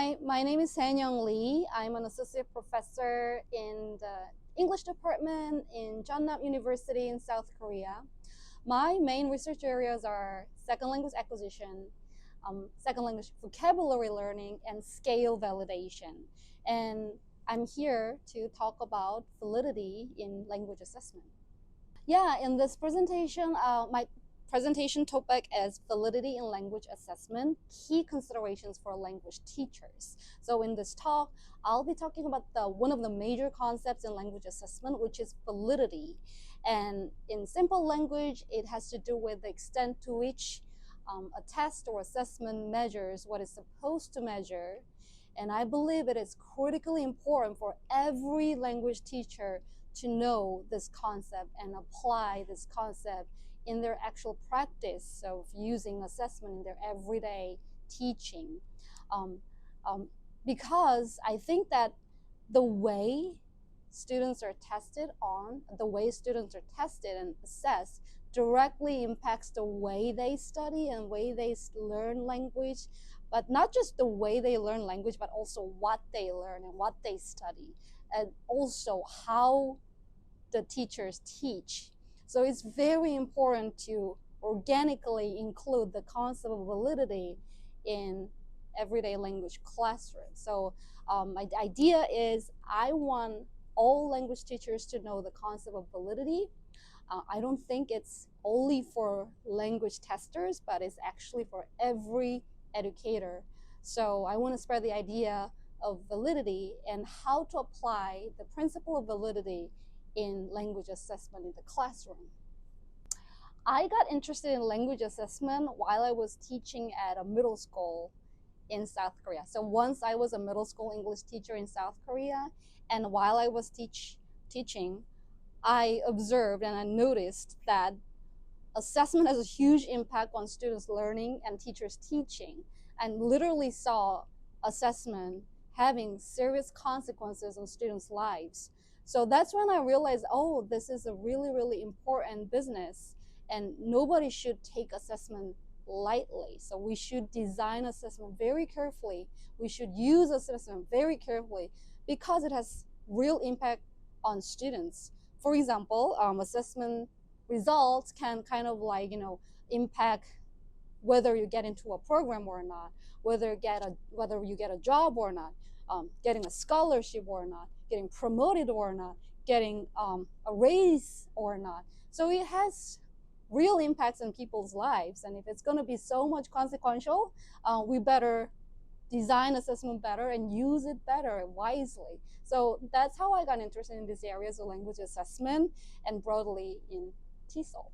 Hi, my name is Senyung Lee. I'm an associate professor in the English department in Chonnam University in South Korea. My main research areas are second language acquisition, second language vocabulary learning, and scale validation. And I'm here to talk about validity in language assessment. Yeah, in this presentation, my presentation topic is validity in language assessment, key considerations for language teachers. So in this talk, I'll be talking about one of the major concepts in language assessment, which is validity. And in simple language, it has to do with the extent to which a test or assessment measures what it's supposed to measure. And I believe it is critically important for every language teacher to know this concept and apply this concept in their actual practice of using assessment in their everyday teaching. Because I think that the way students are tested and assessed directly impacts the way they study and way they learn language, but not just the way they learn language, but also what they learn and what they study, and also how the teachers teach. So it's very important to organically include the concept of validity in everyday language classroom. So my idea is I want all language teachers to know the concept of validity. I don't think it's only for language testers, but it's actually for every educator. So I want to spread the idea of validity and how to apply the principle of validity in language assessment in the classroom. I got interested in language assessment while I was teaching at a middle school in South Korea. So once I was a middle school English teacher in South Korea, and while I was teaching, I observed and I noticed that assessment has a huge impact on students' learning and teachers' teaching, and literally saw assessment having serious consequences on students' lives. So that's when I realized, oh, this is a really, really important business, and nobody should take assessment lightly. So we should design assessment very carefully. We should use assessment very carefully because it has real impact on students. For example, assessment results can kind of impact whether you get into a program or not, whether you get a job or not, getting a scholarship or not, getting promoted or not, getting a raise or not. So it has real impacts on people's lives. And if it's going to be so much consequential, we better design assessment better and use it better wisely. So that's how I got interested in these areas of language assessment and broadly in TESOL.